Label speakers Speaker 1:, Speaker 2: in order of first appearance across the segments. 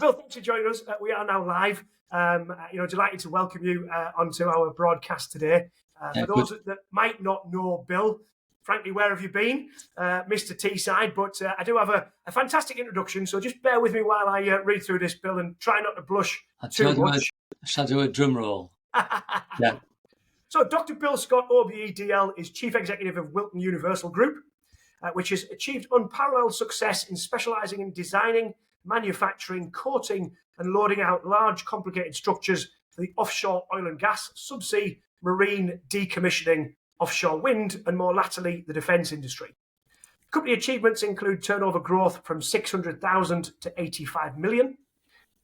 Speaker 1: Bill, thanks for joining us. We are now live. Delighted to welcome you onto our broadcast today. For those that might not know Bill, frankly, where have you been, Mr. Teesside? But I do have a fantastic introduction, so just bear with me while I read through this, Bill, and try not to blush too much.
Speaker 2: Shall I do a drum roll? Yeah.
Speaker 1: So Dr. Bill Scott OBE DL is Chief Executive of Wilton Universal Group, which has achieved unparalleled success in specialising in designing, manufacturing, coating and loading out large, complicated structures for the offshore oil and gas, subsea, marine, decommissioning, offshore wind, and more latterly, the defence industry. Company achievements include turnover growth from 600,000 to 85 million,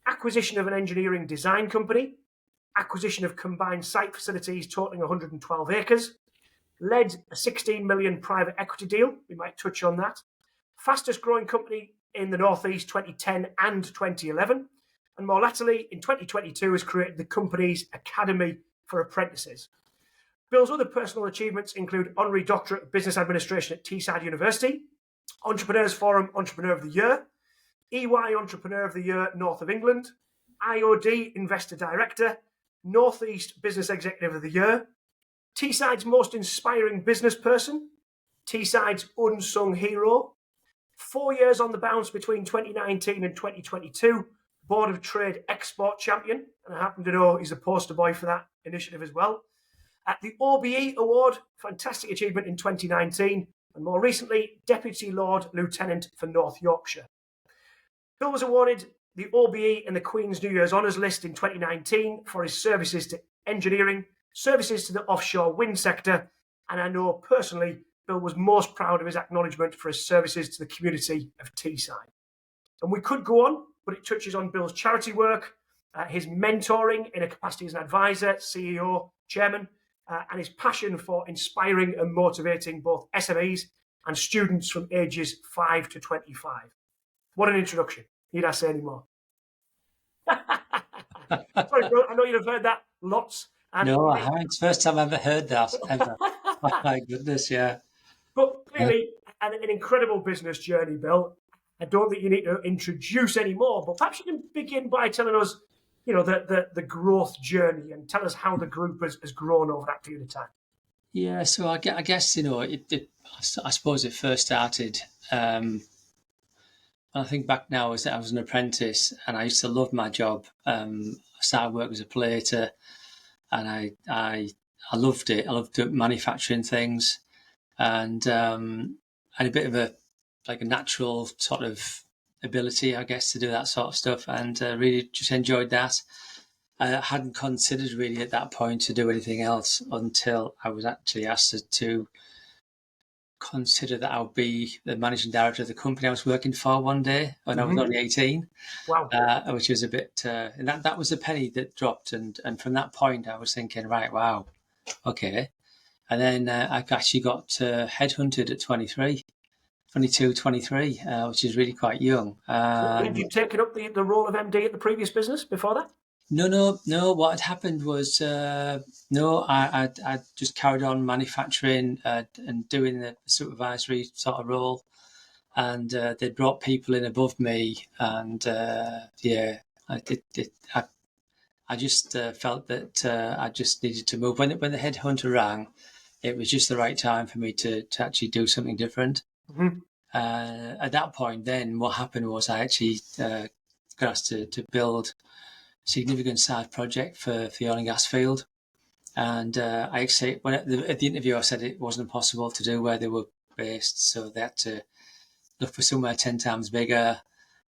Speaker 1: acquisition of an engineering design company, acquisition of combined site facilities totaling 112 acres, led a 16 million private equity deal, we might touch on that, fastest growing company in the Northeast 2010 and 2011, and more latterly in 2022 has created the company's Academy for Apprentices. Bill's other personal achievements include Honorary Doctorate of Business Administration at Teesside University, Entrepreneurs Forum Entrepreneur of the Year, EY Entrepreneur of the Year North of England, IOD Investor Director, Northeast Business Executive of the Year, Teesside's Most Inspiring Business Person, Teesside's Unsung Hero, 4 years on the bounce between 2019 and 2022, Board of Trade Export Champion, and I happen to know he's a poster boy for that initiative as well. At the OBE Award, fantastic achievement in 2019, and more recently, Deputy Lord Lieutenant for North Yorkshire. Bill was awarded the OBE and the Queen's New Year's Honours List in 2019 for his services to engineering, services to the offshore wind sector, and I know personally Bill was most proud of his acknowledgement for his services to the community of Teesside. And we could go on, but it touches on Bill's charity work, his mentoring in a capacity as an advisor, CEO, chairman, and his passion for inspiring and motivating both SMEs and students from ages 5 to 25. What an introduction. Need I say any more? Sorry, Bill, I know you've heard that lots.
Speaker 2: No, I haven't. It's the first time I've ever heard that, ever. Oh, my goodness, yeah.
Speaker 1: But clearly, an incredible business journey, Bill. I don't think you need to introduce any more, but perhaps you can begin by telling us, the growth journey and tell us how the group has grown over that period of time.
Speaker 2: Yeah, so I guess, I suppose it first started, I think back now as I was an apprentice and I used to love my job. I started work as a plater and I loved it. I loved manufacturing things and had a bit of a natural sort of ability, I guess, to do that sort of stuff and really just enjoyed that. I hadn't considered really at that point to do anything else until I was actually asked to consider that I would be the managing director of the company I was working for one day when I was only 18.
Speaker 1: Wow.
Speaker 2: Which was a bit, and that was a penny that dropped. And from that point, I was thinking, right, wow, okay. And then I actually got headhunted at 22, 23, which is really quite young.
Speaker 1: Had you taken up the role of MD at the previous business before that?
Speaker 2: No. What had happened was, I just carried on manufacturing and doing the supervisory sort of role. And they brought people in above me. And I just felt that I just needed to move. When the headhunter rang, it was just the right time for me to actually do something different.
Speaker 1: Mm-hmm.
Speaker 2: At that point, then what happened was I actually got asked to build a significant size project for the oil and gas field. And I say at the interview, I said it wasn't possible to do where they were based, so they had to look for somewhere 10 times bigger,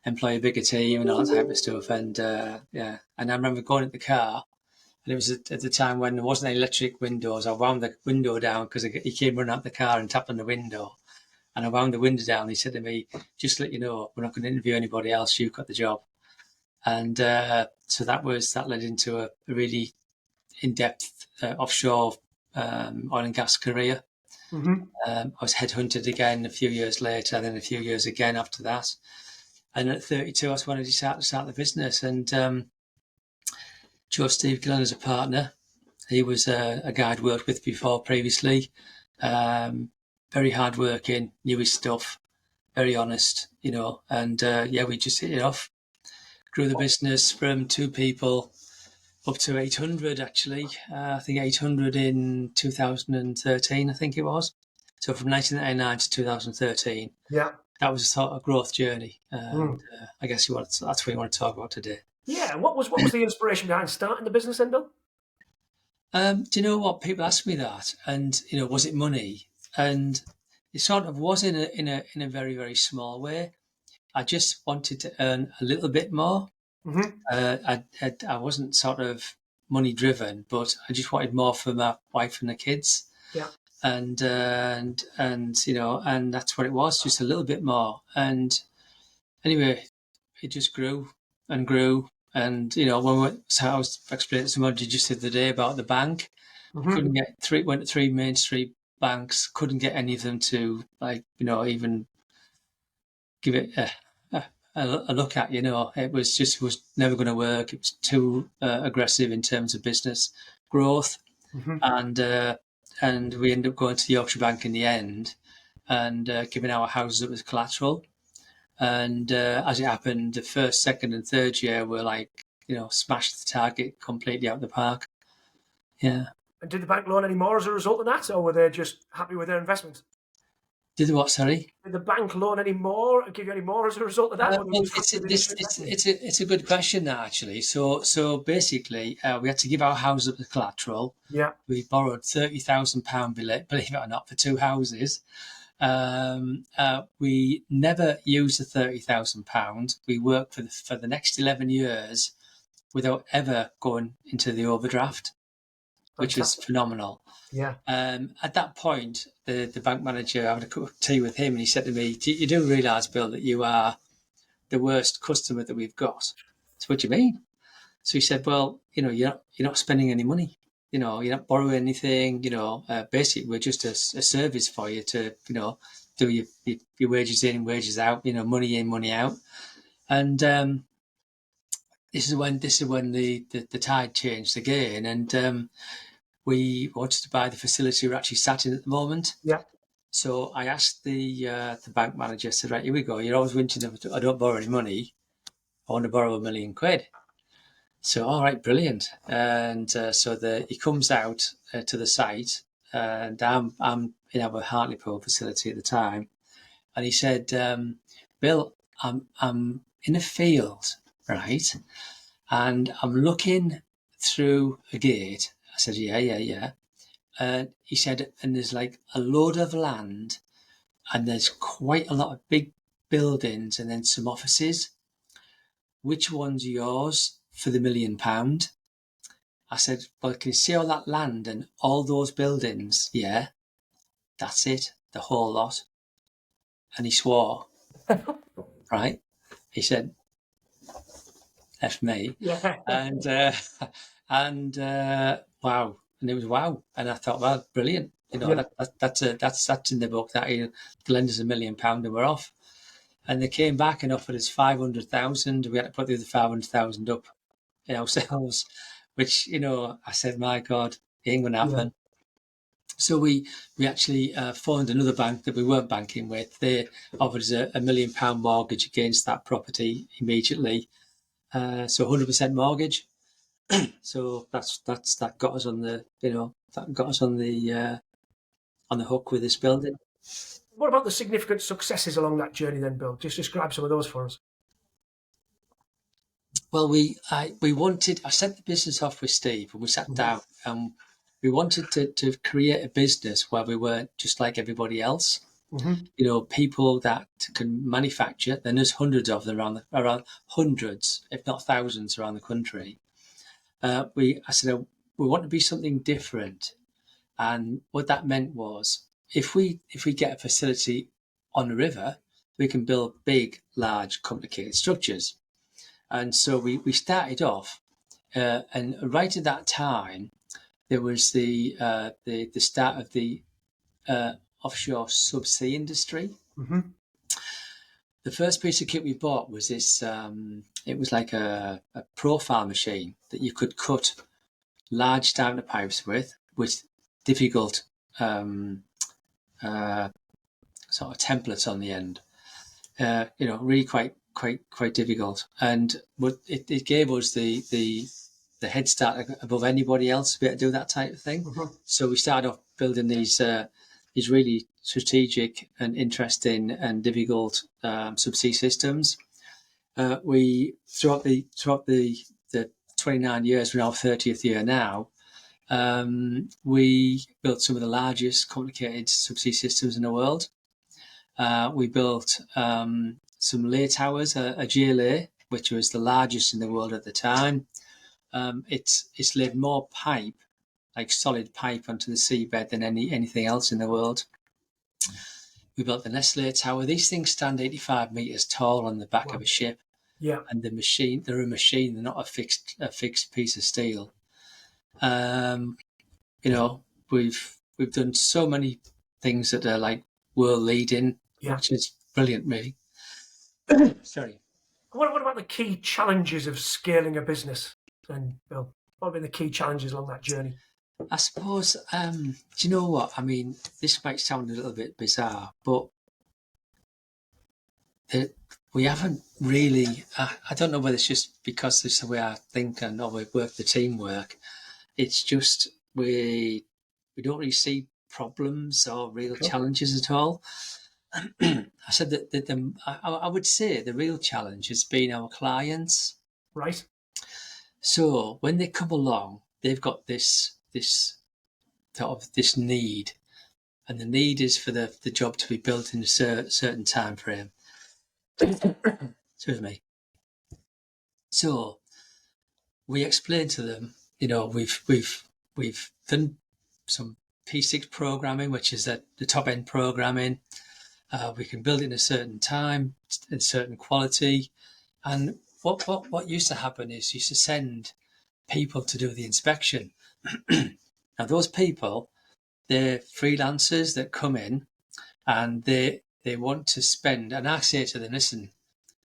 Speaker 2: employ a bigger team, and all that type of stuff. And and I remember going at the car. And it was at the time when there wasn't any electric windows. I wound the window down because he came running out the car and tapped on the window. And I wound the window down. He said to me, just to let you know, we're not going to interview anybody else. You've got the job. And so that led into a really in-depth offshore oil and gas career.
Speaker 1: Mm-hmm.
Speaker 2: I was headhunted again a few years later, and then a few years again after that. And at 32, I wanted to start the business. And chose Steve Gillen as a partner. He was a guy I'd worked with before previously. Very hardworking, knew his stuff, very honest, and we just hit it off. Grew the business from 2 people up to 800, actually. I think 800 in 2013, I think it was. So from 1999 to 2013,
Speaker 1: Yeah.
Speaker 2: that was a sort of growth journey. And I guess that's what you want to talk about today.
Speaker 1: Yeah. What was the inspiration behind starting the business then, Bill?
Speaker 2: Do you know what? People ask me that, and was it money? And it sort of was in a very, very small way. I just wanted to earn a little bit more.
Speaker 1: Mm-hmm.
Speaker 2: I wasn't sort of money driven, but I just wanted more for my wife and the kids.
Speaker 1: Yeah.
Speaker 2: And that's what it was, just a little bit more. And anyway, it just grew and grew. And so I was explaining to somebody just the other day about the bank.
Speaker 1: Mm-hmm.
Speaker 2: Couldn't get went to 3 Main Street banks, couldn't get any of them to even give it a look at. It was never going to work. It was too aggressive in terms of business growth.
Speaker 1: Mm-hmm.
Speaker 2: And we ended up going to the Yorkshire Bank in the end and giving our houses up as collateral. And as it happened, the first, second, and third year were smashed the target completely out of the park. Yeah.
Speaker 1: And did the bank loan any more as a result of that, or were they just happy with their investments?
Speaker 2: Did the what? Sorry.
Speaker 1: Did the bank loan any more, give you any more as a result of that? Or
Speaker 2: Well, it's a good question, that actually. So basically, we had to give our house up as collateral.
Speaker 1: Yeah.
Speaker 2: We borrowed £30,000, believe it or not, for 2 houses. We never used the £30,000. We worked for the next 11 years without ever going into the overdraft, which was phenomenal.
Speaker 1: Yeah.
Speaker 2: At that point, the bank manager, I had a cup of tea with him, and he said to me, "You do realise, Bill, that you are the worst customer that we've got?" So what do you mean? So he said, "Well, you're not spending any money. You're not borrowing anything. Basically, we're just a service for you to, do your wages in, wages out. Money in, money out." And this is when the tide changed again, and we wanted to buy the facility we're actually sat in at the moment.
Speaker 1: Yeah.
Speaker 2: So I asked the bank manager, I said, "Right, here we go. You're always winching I don't borrow any money. I want to borrow £1 million." So, all right, brilliant. And so he comes out to the site, and I'm in our Hartlepool facility at the time, and he said, "Bill, I'm in a field, right, and I'm looking through a gate." I said, "Yeah." He said, "And there's like a load of land, and there's quite a lot of big buildings, and then some offices. Which one's yours for the £1 million?" I said, "Well, can you see all that land and all those buildings?" "Yeah, that's it, the whole lot." And he swore, right? He said, "F me."
Speaker 1: Yeah.
Speaker 2: And wow, and it was wow. And I thought, well, brilliant.
Speaker 1: Yeah.
Speaker 2: That's in the book that he'll lend us £1 million and we're off. And they came back and offered us 500,000. We had to put the other 500,000 up ourselves, which I said, my God, it ain't gonna happen. So we actually phoned another bank that we weren't banking with. They offered us a £1 million mortgage against that property immediately. So 100% mortgage. So that got us on the on the hook with this building.
Speaker 1: What about the significant successes along that journey then, Bill? Just describe some of those for us.
Speaker 2: Well, I set the business off with Steve, and we sat down, and we wanted to create a business where we weren't just like everybody else.
Speaker 1: Mm-hmm.
Speaker 2: People that can manufacture, and there's hundreds of them around hundreds, if not thousands, around the country. I said, we want to be something different. And what that meant was, if we get a facility on the river, we can build big, large, complicated structures. And so we started off, and right at that time, there was the start of the offshore subsea industry.
Speaker 1: Mm-hmm.
Speaker 2: The first piece of kit we bought was this. It was like a profile machine that you could cut large diameter pipes with difficult sort of templates on the end. Really quite quite difficult, but it gave us the head start above anybody else to be able to do that type of thing.
Speaker 1: Mm-hmm.
Speaker 2: So we started off building these really strategic and interesting and difficult subsea systems. We throughout the 29 years, we're now 30th year now. We built some of the largest complicated subsea systems in the world. We built some lay towers, a GLA, which was the largest in the world at the time. It's laid more pipe, like solid pipe, onto the seabed than anything else in the world. We built the Nestle Tower. These things stand 85 meters tall on the back
Speaker 1: Wow.
Speaker 2: of a ship.
Speaker 1: Yeah.
Speaker 2: And they're a machine. They're not a fixed piece of steel. We've done so many things that are like world leading, which is brilliant, really. Sorry.
Speaker 1: What about the key challenges of scaling a business then, Bill? What have been the key challenges along that journey?
Speaker 2: I suppose, do you know what? I mean, this might sound a little bit bizarre, but we haven't really, I don't know whether it's just because this is the way I think and we work the teamwork. It's just we don't really see problems or real challenges at all. I said that I would say the real challenge has been our clients.
Speaker 1: Right.
Speaker 2: So when they come along, they've got this need, and the need is for the job to be built in a certain time frame. Excuse me. So we explain to them, we've done some P6 programming, which is the top end programming. We can build it in a certain time, in certain quality. And what used to happen is you used to send people to do the inspection. Now those people, they're freelancers that come in and they want to spend, and I say to them, listen,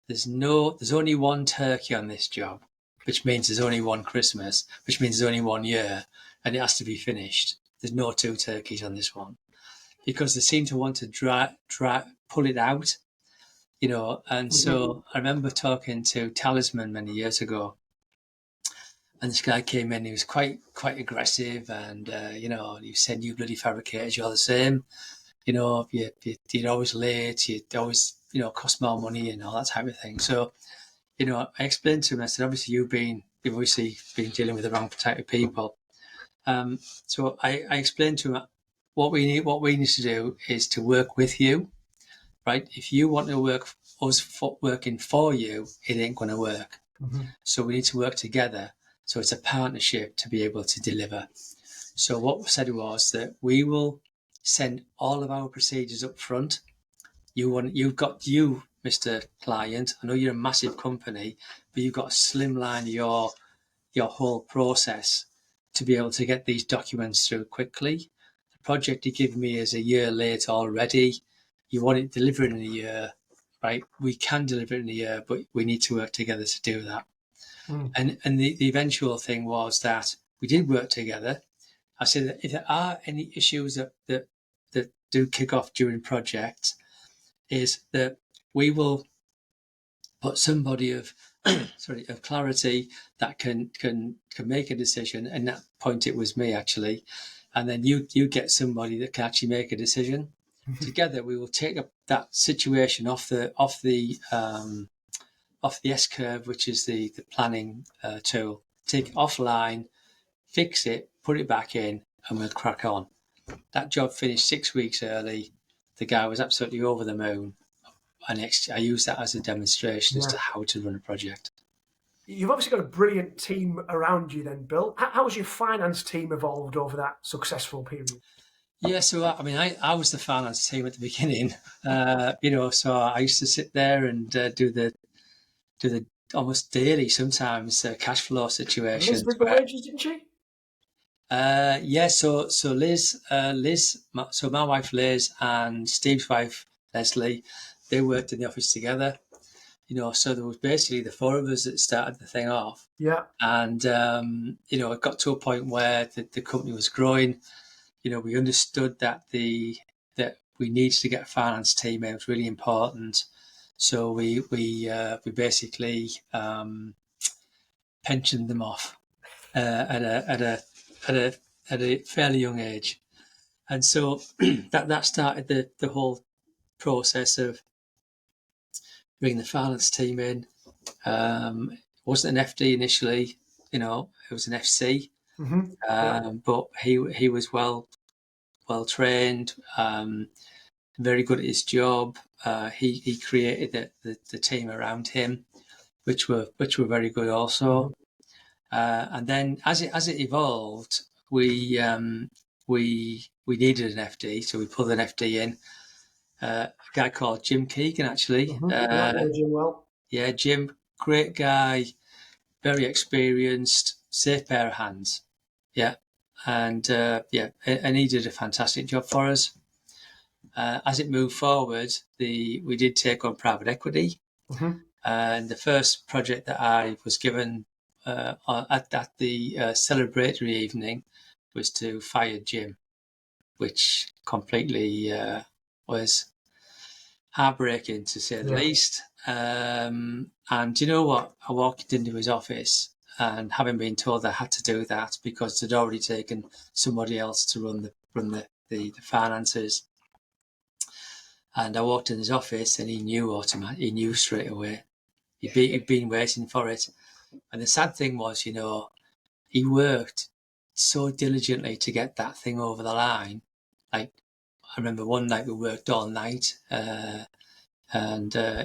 Speaker 2: there's only one turkey on this job, which means there's only one Christmas, which means there's only 1 year, and it has to be finished. There's no 2 turkeys on this one, because they seem to want to pull it out, And so I remember talking to Talisman many years ago, and this guy came in. He was quite aggressive, and he said, "You bloody fabricators, you're the same. You're always late. You'd always cost more money and all that type of thing." So I explained to him. I said, "Obviously, you've obviously been dealing with the wrong type of people." So I explained to him what we need to do is to work with you, right? If you want to work working for you, it ain't going to work.
Speaker 1: Mm-hmm.
Speaker 2: So we need to work together. So it's a partnership to be able to deliver. So what we said was that we will send all of our procedures up front. You've got, Mr. Client, I know you're a massive company, but you've got to slimline your whole process to be able to get these documents through quickly. The project you give me is a year late already. You want it delivered in a year, right? We can deliver it in a year, but we need to work together to do that. And the eventual thing was that we did work together. I said that if there are any issues that do kick off during projects, is that we will put somebody of clarity that can make a decision. And at that point it was me, actually. And then you get somebody that can actually make a decision. Together we will take up that situation off the S-curve, which is the planning tool. Take it offline, fix it, put it back in, and we'll crack on. That job finished 6 weeks early. The guy was absolutely over the moon. And I use that as a demonstration as to how to run a project.
Speaker 1: You've obviously got a brilliant team around you then, Bill. How has your finance team evolved over that successful period?
Speaker 2: Yeah, so I was the finance team at the beginning, so I used to sit there and do the almost daily, sometimes cash flow situations.
Speaker 1: Liz did the wages, didn't she?
Speaker 2: Yeah, so Liz, so my wife Liz and Steve's wife Leslie, they worked in the office together. So there was basically the 4 of us that started the thing off.
Speaker 1: Yeah.
Speaker 2: And it got to a point where the company was growing. We understood that that we needed to get a finance team. It was really important. So we basically pensioned them off at a fairly young age, and so that started the whole process of bringing the finance team in. It wasn't an FD initially, it was an FC, but he was well trained, very good at his job. He created the team around him, which were very good also. And then as it evolved, we needed an FD, so we pulled an FD in. A guy called Jim Keegan, actually.
Speaker 1: I know Jim well.
Speaker 2: Yeah, Jim, great guy, very experienced, safe pair of hands. Yeah, and and he did a fantastic job for us. As it moved forward, we did take on private equity, and the first project that I was given at the celebratory evening was to fire Jim, which completely was heartbreaking, to say the least. And you know what? I walked into his office, and having been told I had to do that because they'd already taken somebody else to run the finances. And I walked in his office, and he knew straight away. He'd been waiting for it. And the sad thing was, he worked so diligently to get that thing over the line. Like, I remember one night we worked all night, and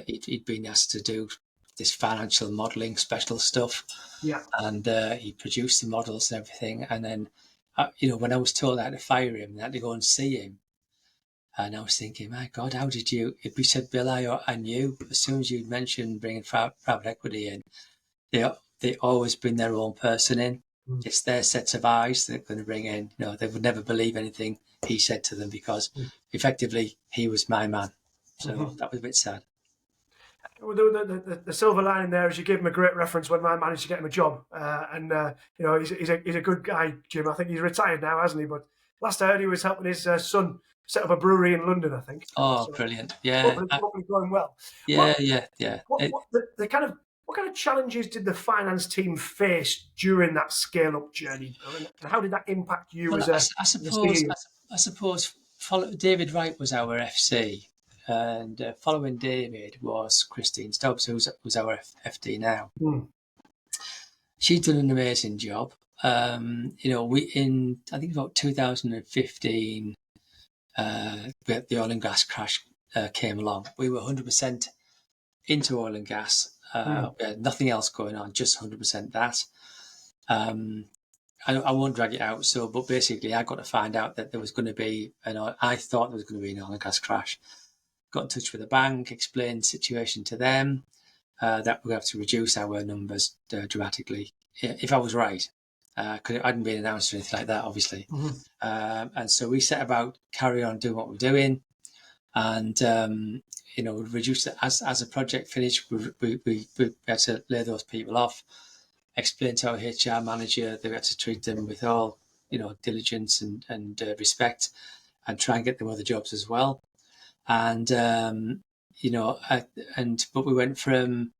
Speaker 2: he'd been asked to do this financial modelling special stuff.
Speaker 1: Yeah.
Speaker 2: And he produced the models and everything. And then, when I was told I had to fire him, I had to go and see him. And I was thinking, my God, how did you? If we said, Bill, I knew as soon as you mentioned bringing private equity in, they always bring their own person in. It's their sets of eyes they're going to bring in. They would never believe anything he said to them because effectively he was my man. So that was a bit sad.
Speaker 1: Well, the silver lining there is you gave him a great reference when I managed to get him a job, he's a good guy, Jim. I think he's retired now, hasn't he? But last I heard, he was helping his son set up a brewery in London, I think.
Speaker 2: Oh, so brilliant! Yeah,
Speaker 1: hopefully going well.
Speaker 2: Yeah.
Speaker 1: What kind of challenges did the finance team face during that scale-up journey, and how did that impact you as a CEO?
Speaker 2: I suppose David Wright was our FC, and following David was Christine Stubbs, who was our FD now. She's done an amazing job. We I think about 2015, the oil and gas crash came along. We were 100% into oil and gas. We had nothing else going on, just 100% that. I won't drag it out. But basically, I got to find out that there was going to be I thought there was going to be an oil and gas crash. Got in touch with the bank, explained the situation to them, that we're going to have to reduce our numbers dramatically. If I was right, because it hadn't been announced or anything like that, obviously. And so we set about carry on doing what we're doing, and reduce it as a project finished. We had to lay those people off, explain to our HR manager that we had to treat them with all diligence and respect, and try and get them other jobs as well. And but we went from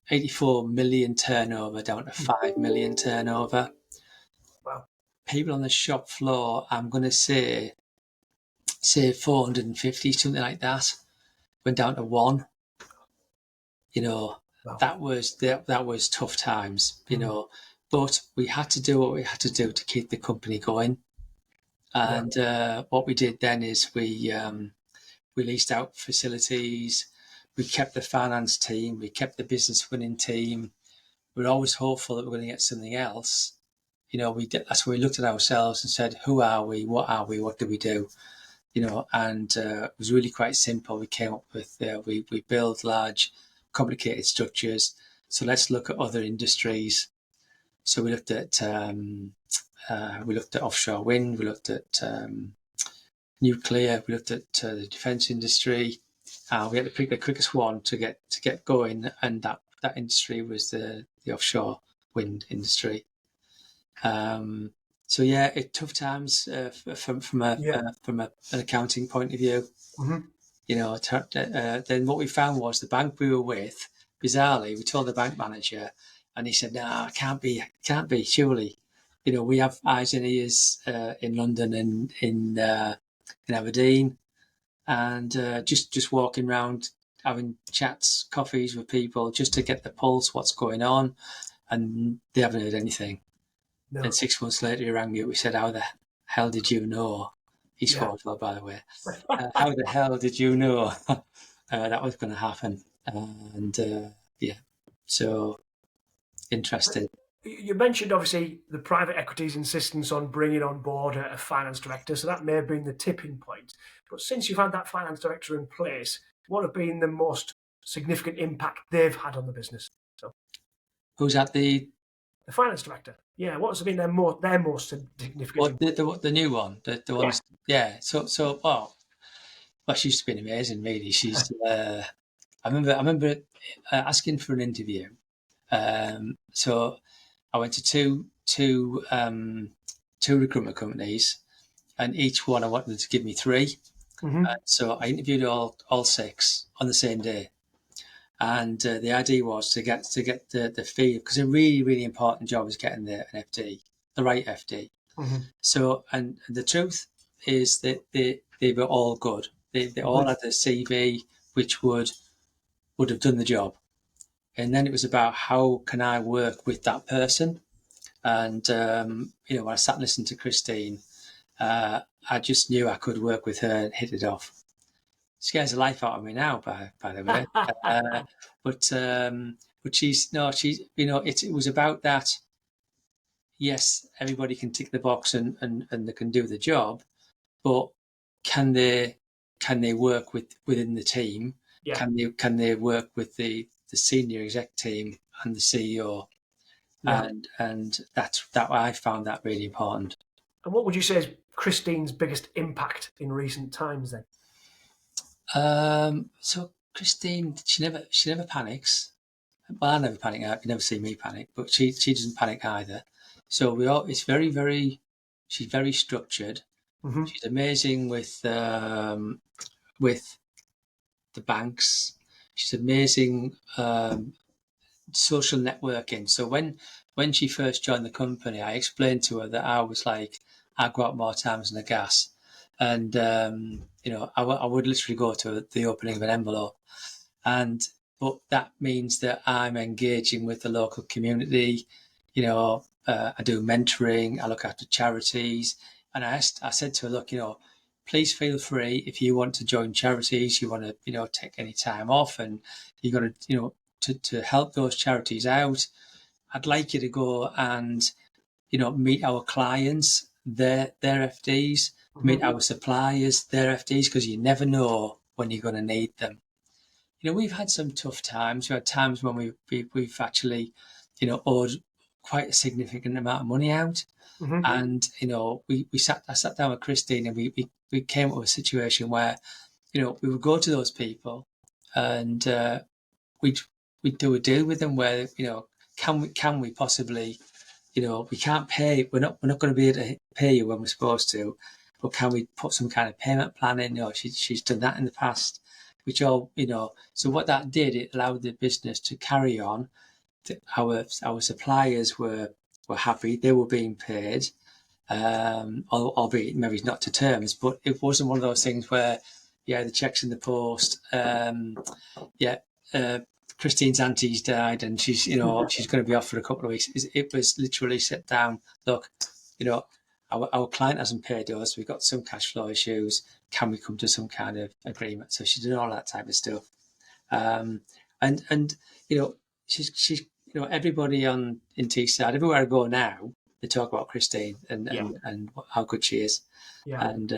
Speaker 2: 84 million turnover down to 5 million turnover.
Speaker 1: Wow.
Speaker 2: People on the shop floor, I'm going to say 450, something like that, went down to 1. Wow. That was tough times, but we had to do what we had to do to keep the company going. And what we did then is we leased out facilities, we kept the finance team, we kept the business winning team. We're always hopeful that we're going to get something else. That's where we looked at ourselves and said, who are we? What do we do? And it was really quite simple. We came up with, we build large, complicated structures. So let's look at other industries. So we looked at offshore wind, we looked at nuclear, we looked at the defence industry. We had to pick the quickest one to get going, and that industry was the offshore wind industry. So tough times from an accounting point of view. Then what we found was the bank we were with, bizarrely, we told the bank manager, and he said, "No, it can't be, surely. We have eyes and ears in London and in Aberdeen, and just walking around having chats, coffees with people just to get the pulse, what's going on, and they haven't heard anything."
Speaker 1: No.
Speaker 2: Then 6 months later, he rang me up. We said, "How the hell did you know?" He's called well, by the way. How the hell did you know that was going to happen? And so interesting.
Speaker 1: You mentioned, obviously, the private equity's insistence on bringing on board a finance director, so that may have been the tipping point. But since you've had that finance director in place, what have been the most significant impact they've had on the business? So,
Speaker 2: who's at the
Speaker 1: finance director? Yeah, what has been their most significant?
Speaker 2: The new one, the ones, yeah. So she's been amazing, really. She's. I remember asking for an interview. So I went to two recruitment companies, and each one I wanted them to give me 3.
Speaker 1: Mm-hmm.
Speaker 2: So I interviewed all 6 on the same day, and the idea was to get the fee, because a really, really important job is getting an FD, the right FD.
Speaker 1: Mm-hmm.
Speaker 2: So, and the truth is that they were all good. They all had a CV which would have done the job. And then it was about, how can I work with that person? And, when I sat and listened to Christine, I just knew I could work with her and hit it off. Scares the life out of me now, by the way. But she's, it was about that. Yes, everybody can tick the box and they can do the job, but can they work within the team?
Speaker 1: Yeah.
Speaker 2: Can they work with the senior exec team and the CEO?
Speaker 1: Yeah.
Speaker 2: And that I found that really important.
Speaker 1: And what would you say is Christine's biggest impact in recent times then?
Speaker 2: So Christine, she never panics. Well, I never panic. You never see me panic, but she doesn't panic either. So it's very, very. She's very structured.
Speaker 1: Mm-hmm.
Speaker 2: She's amazing with the banks. She's amazing social networking. So when she first joined the company, I explained to her that I was like, I go out more times than the gas, and I would literally go to the opening of an envelope, but that means that I'm engaging with the local community. I do mentoring, I look after charities, and I said to her, look, please feel free, if you want to join charities, you want to, take any time off, and you're going to, to help those charities out. I'd like you to go and, meet our clients, their FDs, meet our suppliers, their FDs, because you never know when you're going to need them. We've had some tough times. We had times when we've actually, owed quite a significant amount of money out.
Speaker 1: Mm-hmm.
Speaker 2: And, I sat down with Christine, and we came up with a situation where, we would go to those people, and we'd do a deal with them where, can we possibly, we can't pay, we're not going to be able to pay you when we're supposed to, but can we put some kind of payment plan in? She's done that in the past, which all, so what that did, it allowed the business to carry on. Our suppliers were happy, they were being paid, albeit maybe not to terms, but it wasn't one of those things where, the check's in the post, Christine's auntie's died and she's, she's going to be off for a couple of weeks. It was literally sit down, look, our client hasn't paid us, we've got some cash flow issues, can we come to some kind of agreement? So she did all that type of stuff. And she's everybody in Teesside, everywhere I go now, they talk about Christine and how good she is. Yeah. And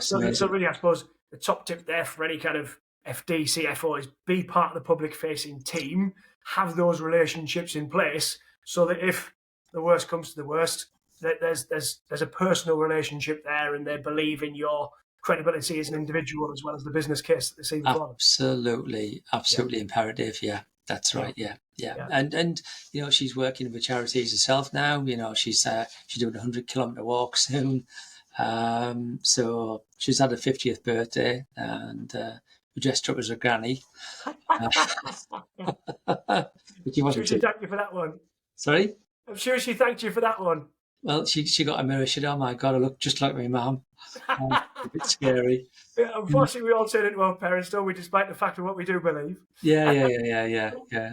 Speaker 2: so
Speaker 1: really, I suppose the top tip there for any kind of FD, CFO is be part of the public-facing team, have those relationships in place, so that if the worst comes to the worst, that there's a personal relationship there, and they believe in your credibility as an individual as well as the business case that they see before them.
Speaker 2: Absolutely imperative. Yeah, that's right. Yeah. And she's working with charities herself now. She's doing a 100-kilometre walk soon. So she's had her 50th birthday, and we dressed her up as a granny. But she
Speaker 1: I'm sure
Speaker 2: wasn't
Speaker 1: she
Speaker 2: too.
Speaker 1: thanked you for that one.
Speaker 2: Sorry?
Speaker 1: I'm sure she thanked you for that one.
Speaker 2: Well, she got a mirror. She said, "Oh my God, I look just like my mum." A bit scary.
Speaker 1: Yeah, unfortunately, we all turn into our parents, don't we, despite the fact of what we do believe.
Speaker 2: Yeah.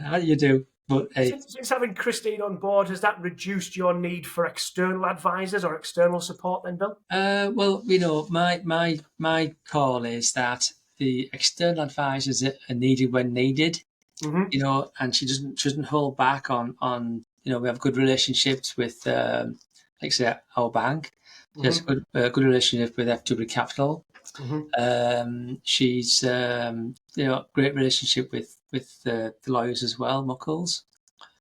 Speaker 2: How do you do? But hey,
Speaker 1: Since having Christine on board, has that reduced your need for external advisors or external support then, Bill?
Speaker 2: well, my call is that the external advisors are needed when needed.
Speaker 1: Mm-hmm.
Speaker 2: And she doesn't hold back on. We have good relationships with, like I say, our bank. She has
Speaker 1: Mm-hmm.
Speaker 2: a good relationship with FW Capital.
Speaker 1: Mm-hmm.
Speaker 2: She's great relationship with the lawyers as well, Muckles,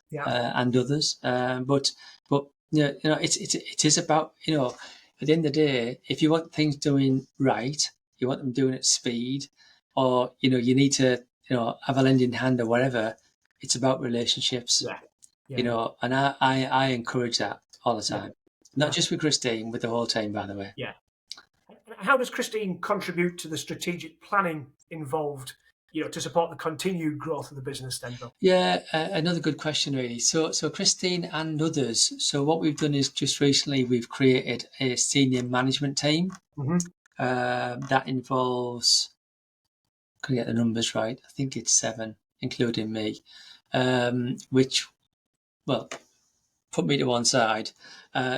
Speaker 1: Yeah.
Speaker 2: and others. But it is about, at the end of the day, if you want things doing right, you want them doing at speed, or you need to have a lending hand or whatever. It's about relationships,
Speaker 1: Yeah. Yeah.
Speaker 2: and I encourage that all the
Speaker 1: Yeah.
Speaker 2: time, not
Speaker 1: Yeah.
Speaker 2: just with Christine, with the whole team, by the way.
Speaker 1: Yeah. How does Christine contribute to the strategic planning involved, to support the continued growth of the business then, Bill?
Speaker 2: Yeah, another good question, really. So Christine and others. So what we've done is just recently we've created a senior management team
Speaker 1: Mm-hmm.
Speaker 2: that involves. Can I get the numbers right? I think it's 7, including me. Which, well, put me to one side.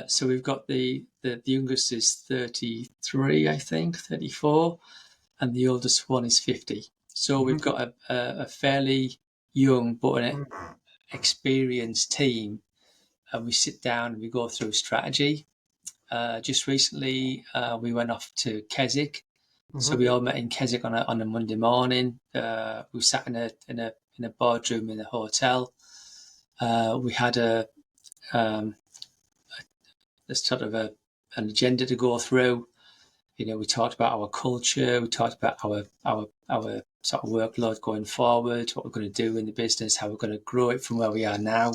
Speaker 2: So we've got the youngest is 33, I think, 34, and the oldest one is 50. So we've
Speaker 1: Mm-hmm.
Speaker 2: got a fairly young but an experienced team, and we sit down and we go through strategy. Just recently, we went off to Keswick, so
Speaker 1: Mm-hmm.
Speaker 2: we all met in Keswick on a Monday morning. We sat in a boardroom in the hotel. We had a sort of an agenda to go through. We talked about our culture. We talked about our sort of workload going forward, what we're going to do in the business, how we're going to grow it from where we are now.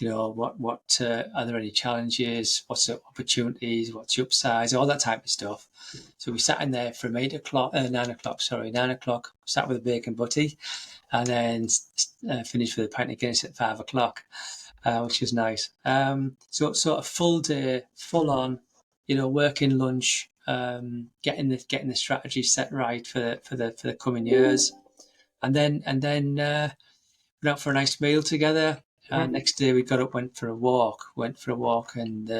Speaker 2: What are there any challenges? What's the opportunities? What's the upsides? All that type of stuff. So we sat in there from 9 o'clock. Sat with a bacon butty, and then finished with a pint of Guinness at 5 o'clock, which was nice. So sort of full day, full on, working lunch, getting the strategy set right for the coming years, and then went out for a nice meal together.
Speaker 1: Mm-hmm.
Speaker 2: Next day we got up, went for a walk, and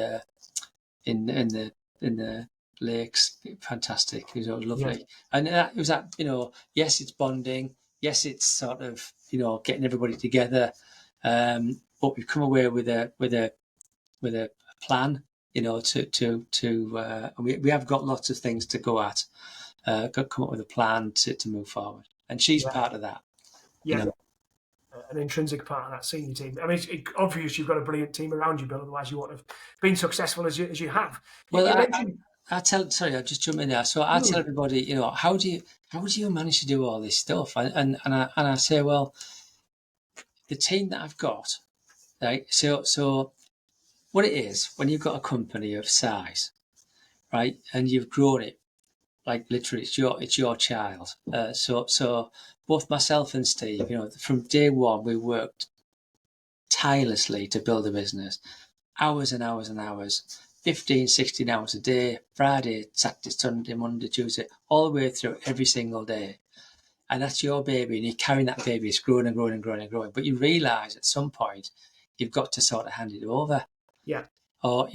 Speaker 2: in the lakes. Fantastic. It was
Speaker 1: Yeah.
Speaker 2: lovely. And it was that, yes, it's bonding. Yes, it's sort of, getting everybody together. But we've come away with a plan, and we have got lots of things to go at. Got to come up with a plan to move forward. And she's
Speaker 1: Yeah.
Speaker 2: part of that, you
Speaker 1: Yeah.
Speaker 2: know.
Speaker 1: An intrinsic part of that senior team. I mean, it's obvious you've got a brilliant team around you, Bill. Otherwise, you wouldn't have been successful as you have.
Speaker 2: Well,
Speaker 1: You mentioned.
Speaker 2: Sorry, I'll just jump in there. So I tell everybody, how do you manage to do all this stuff? And I say, well, the team that I've got, right? So what it is when you've got a company of size, right, and you've grown it, like literally, it's your child. So both myself and Steve, from day one, we worked tirelessly to build a business, hours and hours and hours, 15, 16 hours a day, Friday, Saturday, Sunday, Monday, Tuesday, all the way through every single day. And that's your baby, and you're carrying that baby. It's growing and growing and growing and growing. But you realise at some point you've got to sort of hand it over,
Speaker 1: Yeah.
Speaker 2: or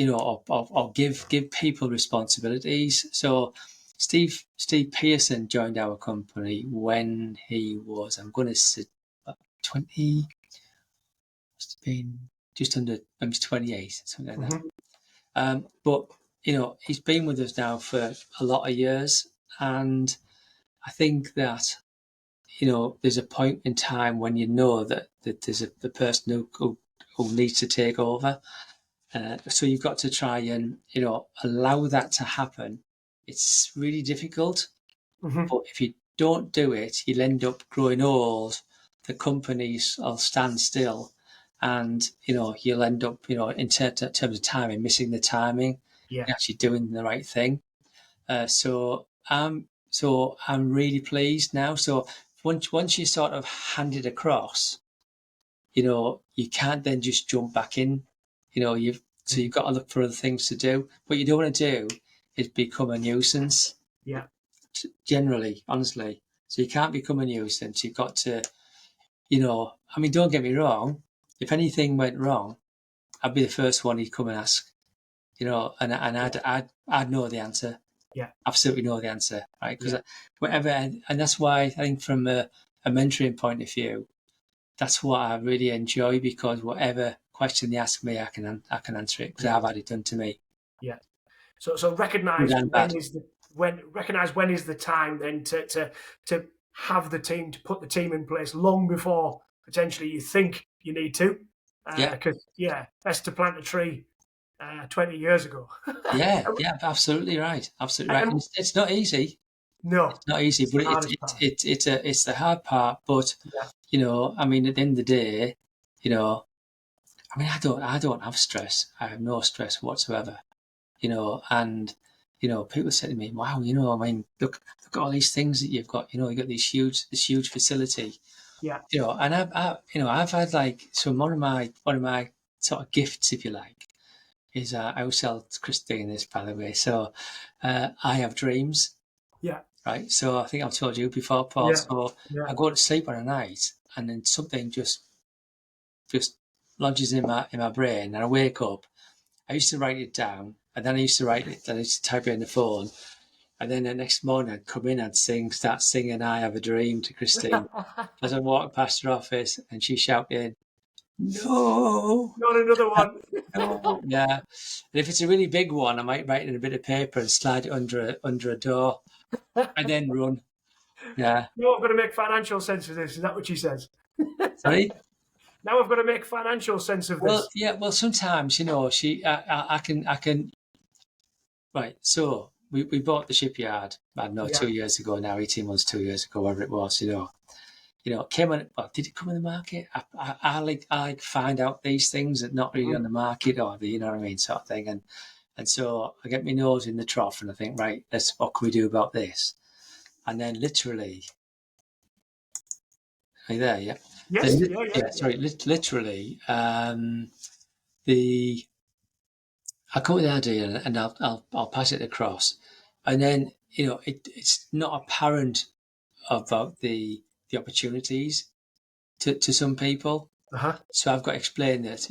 Speaker 2: or give people responsibilities. So Steve Pearson joined our company when he was, I'm going to say, 20. Must have been just under, maybe 28, something like that. But he's been with us now for a lot of years, and I think that there's a point in time when that there's the person who needs to take over. So you've got to try and allow that to happen. It's really difficult,
Speaker 1: Mm-hmm.
Speaker 2: but if you don't do it, you'll end up growing old. The companies will stand still, and you'll end up in terms of timing, missing the timing.
Speaker 1: Yeah.
Speaker 2: and actually doing the right thing. So I'm really pleased now. So once you sort of hand it across, you can't then just jump back in. You've got to look for other things to do. What you don't want to do is become a nuisance.
Speaker 1: Yeah.
Speaker 2: Generally, honestly, so you can't become a nuisance. You've got to, don't get me wrong. If anything went wrong, I'd be the first one he'd come and ask. And I'd know the answer.
Speaker 1: Yeah.
Speaker 2: Absolutely know the answer, right? Because whatever, and that's why I think from a mentoring point of view, that's what I really enjoy, because whatever question they ask me, I can answer it, because I've had it done to me.
Speaker 1: Yeah. So recognize when is the time then to have the team, to put the team in place long before potentially you think you need to. Because best to plant a tree 20 years ago.
Speaker 2: Yeah, absolutely right. Absolutely right. And it's not easy.
Speaker 1: No,
Speaker 2: it's not easy, but it's the hard part. But at the end of the day, I don't have stress. I have no stress whatsoever. And people say to me, "Wow, look at all these things that you've got. You've got this huge facility."
Speaker 1: Yeah.
Speaker 2: And I've had one of my sort of gifts, if you like, is I always tell Christine this, by the way. So I have dreams.
Speaker 1: Yeah.
Speaker 2: Right. So I think I've told you before, Paul.
Speaker 1: Yeah.
Speaker 2: So I go to sleep on a night, and then something just lodges in my brain, and I wake up. I used to write it down, and then I used to type it in the phone, and then the next morning I'd come in and start singing "I Have a Dream" to Christine as I walked past her office, and she shouted, "No,
Speaker 1: not another one."
Speaker 2: no." Yeah, and if it's a really big one, I might write it in a bit of paper and slide it under a door, and then run. Yeah.
Speaker 1: Now I've got to make financial sense of this. Is that what she says?
Speaker 2: Sorry.
Speaker 1: Now I've got to make financial sense of this.
Speaker 2: Well, yeah. Well, sometimes I can. Right. So we bought the shipyard. I don't know, 2 years ago now, 18 months, 2 years ago, whatever it was. Came on. Well, did it come on the market? I like find out these things that not really on the market, or what I mean, sort of thing. And so I get my nose in the trough, and I think, right, what can we do about this? And then literally, are you there? Yeah.
Speaker 1: Yes.
Speaker 2: Sorry. Literally, I come with the idea, and I'll pass it across, and then it's not apparent about the opportunities to some people. So I've got to explain that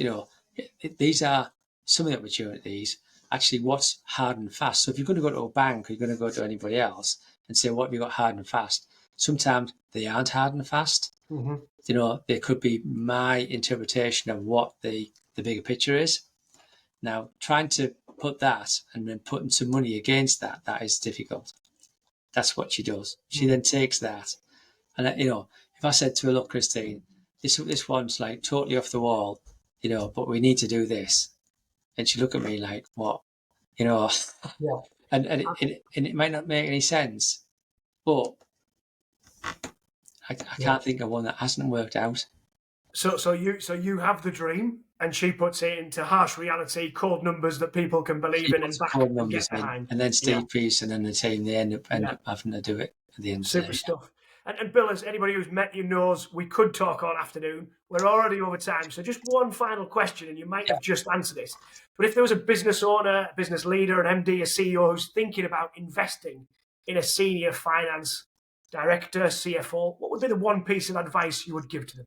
Speaker 2: these are some of the opportunities. Actually, what's hard and fast. So if you're going to go to a bank, or you're going to go to anybody else and say, "What have you got hard and fast?" Sometimes they aren't hard and fast. They could be my interpretation of what the bigger picture is. Now, trying to put that and then putting some money against that is difficult. That's what she does. She then takes that, and if I said to her, "Look, Christine, this one's like totally off the wall, but we need to do this," and she look at me like, "What?" And it might not make any sense, but I can't think of one that hasn't worked out.
Speaker 1: So you have the dream, and she puts it into harsh reality, cold numbers that people can believe in and back and get behind.
Speaker 2: And then Steve Pearce and then the team, they end up having to do it at the end.
Speaker 1: Super stuff. And Bill, as anybody who's met you knows, we could talk all afternoon. We're already over time. So just one final question, and you might have just answered this. But if there was a business owner, a business leader, an MD, a CEO who's thinking about investing in a senior finance director, CFO, what would be the one piece of advice you would give to them?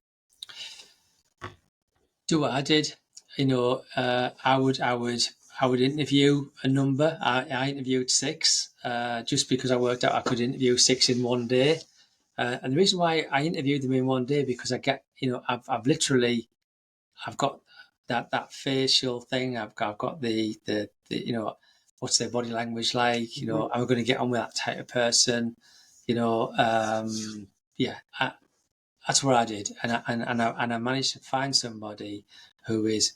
Speaker 2: Do what I did. I would interview a number. I interviewed 6, just because I worked out I could interview 6 in one day. And the reason why I interviewed them in one day, because I get, I've got that facial thing. I've got the what's their body language like? I'm going to get on with that type of person. That's what I did, and I managed to find somebody who is,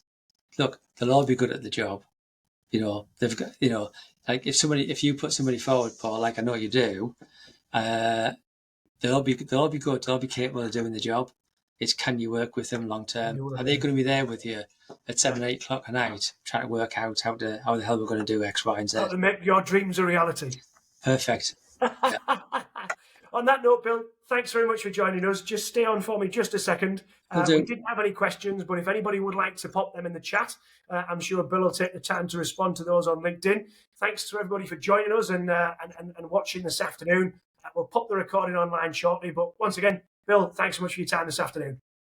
Speaker 2: look, they'll all be good at the job. They've got, like if you put somebody forward, Paul, like I know you do, they'll all be good. They'll all be capable of doing the job. It's, can you work with them long term? Are they going to be there with you at 7, 8 o'clock at night, trying to work out how the hell we're going to do X, Y, and Z.
Speaker 1: How to make your dreams a reality.
Speaker 2: Perfect.
Speaker 1: On that note, Bill, thanks very much for joining us. Just stay on for me just a second.
Speaker 2: Will do.
Speaker 1: We didn't have any questions, but if anybody would like to pop them in the chat, I'm sure Bill will take the time to respond to those on LinkedIn. Thanks to everybody for joining us and watching this afternoon. We'll pop the recording online shortly. But once again, Bill, thanks so much for your time this afternoon.